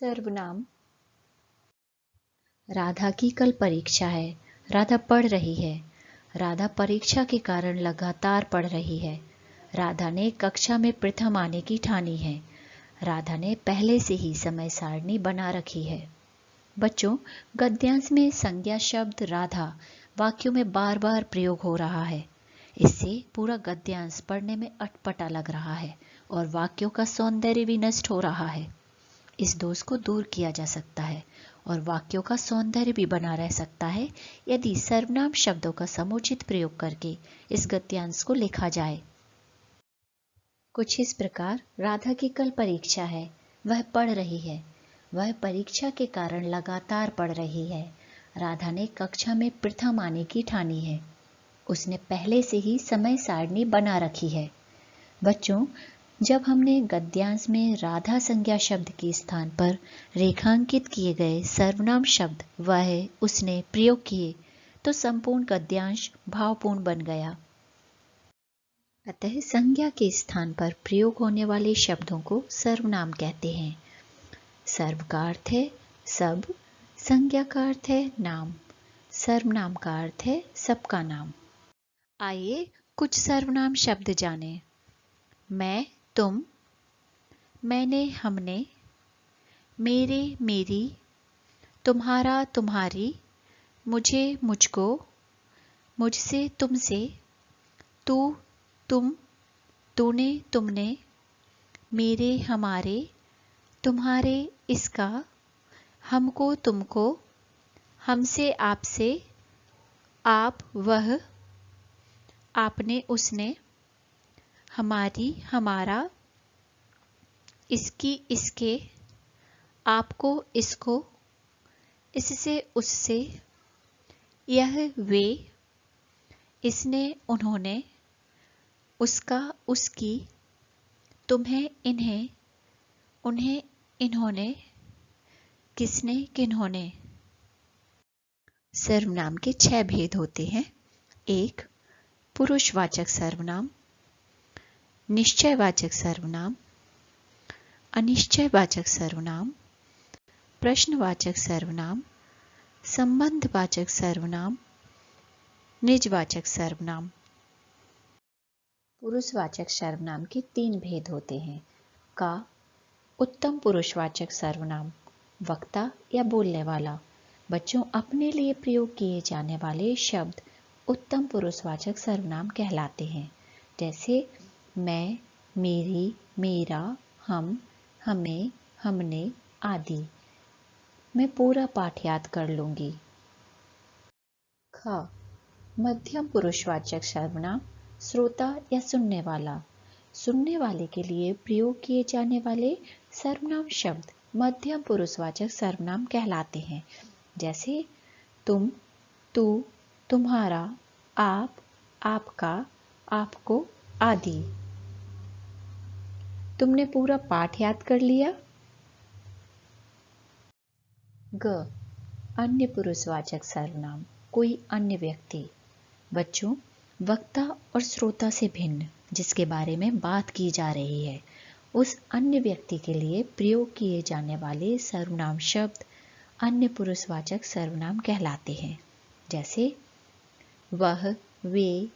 सर्वनाम। राधा की कल परीक्षा है। राधा पढ़ रही है। राधा परीक्षा के कारण लगातार पढ़ रही है। राधा ने कक्षा में प्रथम आने की ठानी है। राधा ने पहले से ही समय सारणी बना रखी है। बच्चों, गद्यांश में संज्ञा शब्द राधा वाक्यों में बार बार प्रयोग हो रहा है। इससे पूरा गद्यांश पढ़ने में अटपटा लग रहा है और वाक्यों का सौंदर्य भी नष्ट हो रहा है। इस दोष को दूर किया जा सकता है और वाक्यों का सौंदर्य भी बना रह सकता है यदि सर्वनाम शब्दों का समुचित प्रयोग करके इस गद्यांश को लिखा जाए। कुछ इस प्रकार, राधा की कल परीक्षा है। वह पढ़ रही है। वह परीक्षा के कारण लगातार पढ़ रही है। राधा ने कक्षा में प्रथम आने की ठानी है। उसने पहले से ही समय सारणी बना रखी है। बच्चों, जब हमने गद्यांश में राधा संज्ञा शब्द के स्थान पर रेखांकित किए गए सर्वनाम शब्द वह उसने प्रयोग किए तो संपूर्ण गद्यांश भावपूर्ण बन गया। अतः संज्ञा के स्थान पर प्रयोग होने वाले शब्दों को सर्वनाम कहते हैं। सर्व का अर्थ है सब, संज्ञा का अर्थ है नाम, सर्वनाम का अर्थ है सबका नाम। आइए कुछ सर्वनाम शब्द जानें। मैं, तुम, मैंने, हमने, मेरे, मेरी, तुम्हारा, तुम्हारी, मुझे, मुझको, मुझसे, तुमसे, तू, तुम, तूने, तुमने, मेरे, हमारे, तुम्हारे, इसका, हमको, तुमको, हमसे, आपसे, आप, वह, आपने, उसने, हमारी, हमारा, इसकी, इसके, आपको, इसको, इससे, उससे, यह, वे, इसने, उन्होंने, उसका, उसकी, तुम्हें, इन्हें, उन्हें, इन्होंने, किसने, किन्होंने। सर्वनाम के 6 भेद होते हैं। 1. पुरुषवाचक सर्वनाम, निश्चयवाचक सर्वनाम, अनिश्चयवाचक सर्वनाम, प्रश्नवाचक सर्वनाम, संबंधवाचक सर्वनाम, निजवाचक सर्वनाम। पुरुषवाचक सर्वनाम के 3 भेद होते हैं। का, उत्तम पुरुषवाचक सर्वनाम, वक्ता या बोलने वाला। बच्चों, अपने लिए प्रयोग किए जाने वाले शब्द उत्तम पुरुषवाचक सर्वनाम कहलाते हैं। जैसे मैं, मेरी, मेरा, हम, हमें, हमने आदि। मैं पूरा पाठ याद कर लूंगी। ख, मध्यम पुरुषवाचक सर्वनाम, श्रोता या सुनने वाला। सुनने वाले के लिए प्रयोग किए जाने वाले सर्वनाम शब्द मध्यम पुरुषवाचक सर्वनाम कहलाते हैं। जैसे तुम, तू, तुम्हारा, आप, आपका, आपको आदि। तुमने पूरा पाठ याद कर लिया? ग, अन्य पुरुषवाचक सर्वनाम, कोई अन्य व्यक्ति। बच्चों, वक्ता और श्रोता से भिन्न जिसके बारे में बात की जा रही है, उस अन्य व्यक्ति के लिए प्रयोग किए जाने वाले सर्वनाम शब्द अन्य पुरुषवाचक सर्वनाम कहलाते हैं। जैसे वह, वे,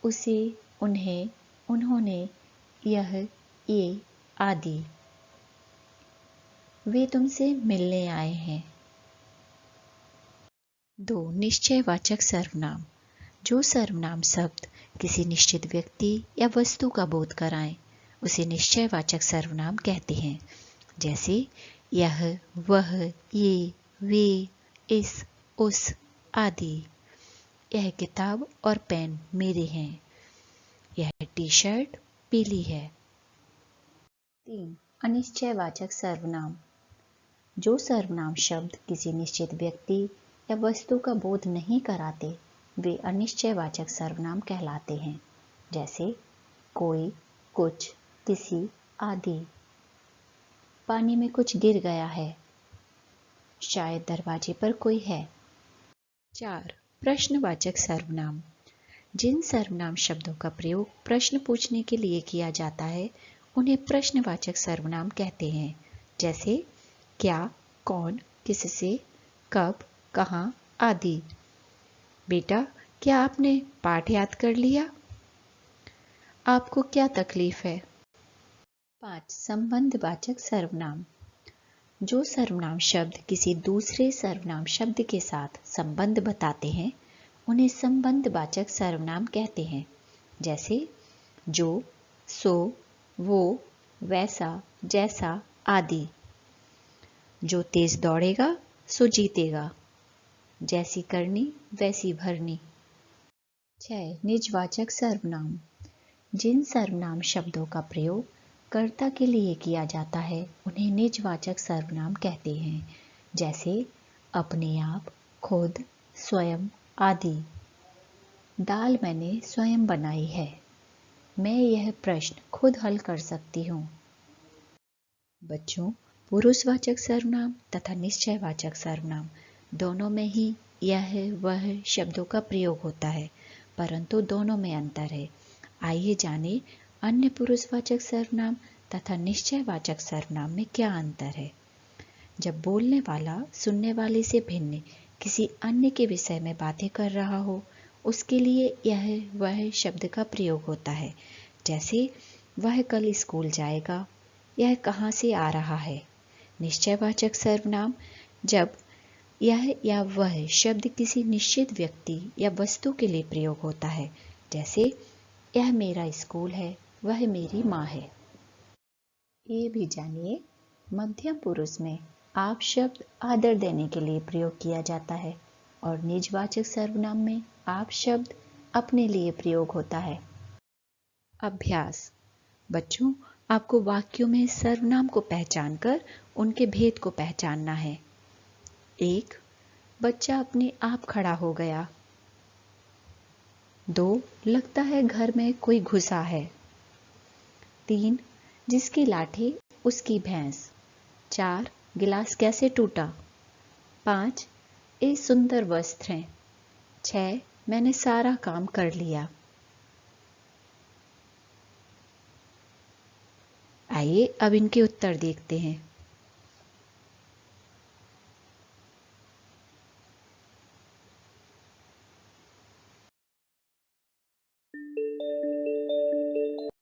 उसे, उन्हें, उन्होंने, यह, ये आदि। वे तुमसे मिलने आए हैं। 2. निश्चयवाचक सर्वनाम, जो सर्वनाम शब्द किसी निश्चित व्यक्ति या वस्तु का बोध कराएं उसे निश्चयवाचक सर्वनाम कहते हैं। जैसे यह, वह, ये, वे, इस, उस आदि। यह किताब और पेन मेरे हैं। यह टी शर्ट पीली है। 3. अनिश्चयवाचक सर्वनाम, जो सर्वनाम शब्द किसी निश्चित व्यक्ति या वस्तु का बोध नहीं कराते वे अनिश्चयवाचक सर्वनाम कहलाते हैं। जैसे कोई, कुछ, किसी आदि। पानी में कुछ गिर गया है। शायद दरवाजे पर कोई है। 4. प्रश्नवाचक सर्वनाम, जिन सर्वनाम शब्दों का प्रयोग प्रश्न पूछने के लिए किया जाता है उन्हें प्रश्नवाचक सर्वनाम कहते हैं। जैसे क्या, कौन, किससे, कब, कहाँ आदि। बेटा, क्या आपने पाठ याद कर लिया? आपको क्या तकलीफ है? 5. संबंधवाचक सर्वनाम। जो सर्वनाम शब्द किसी दूसरे सर्वनाम शब्द के साथ संबंध बताते हैं उन्हें संबंधवाचक सर्वनाम कहते हैं। जैसे जो, सो, वो, वैसा, जैसा आदि। जो तेज दौड़ेगा सो जीतेगा। जैसी करनी वैसी भरनी। 6. निजवाचक सर्वनाम। जिन सर्वनाम शब्दों का प्रयोग कर्ता के लिए किया जाता है उन्हें निजवाचक सर्वनाम कहते हैं। जैसे अपने आप, खुद, स्वयं आदि। दाल मैंने स्वयं बनाई है। मैं यह प्रश्न खुद हल कर सकती हूँ। बच्चों, पुरुषवाचक सर्वनाम तथा निश्चयवाचक सर्वनाम दोनों में ही यह वह शब्दों का प्रयोग होता है, परंतु दोनों में अंतर है। आइए जानें अन्य पुरुषवाचक सर्वनाम तथा निश्चयवाचक सर्वनाम में क्या अंतर है। जब बोलने वाला सुनने वाले से भिन्न किसी अन्य के विषय में बातें कर रहा हो उसके लिए यह वह शब्द का प्रयोग होता है। जैसे वह कल स्कूल जाएगा, यह कहाँ से आ रहा है। निश्चयवाचक सर्वनाम जब यह या वह शब्द किसी निश्चित व्यक्ति या वस्तु के लिए प्रयोग होता है। जैसे यह मेरा स्कूल है, वह मेरी माँ है। ये भी जानिए, मध्यम पुरुष में आप शब्द आदर देने के लिए प्रयोग किया जाता है और निजवाचक सर्वनाम में आप शब्द अपने लिए प्रयोग होता है। अभ्यास। बच्चों, आपको वाक्यों में सर्वनाम को पहचानकर उनके भेद को पहचानना है। 1. बच्चा अपने आप खड़ा हो गया। 2. लगता है घर में कोई घुसा है। 3. जिसकी लाठी उसकी भैंस। 4. गिलास कैसे टूटा। 5. ये सुंदर वस्त्र हैं। 6. मैंने सारा काम कर लिया। आइए अब इनके उत्तर देखते हैं।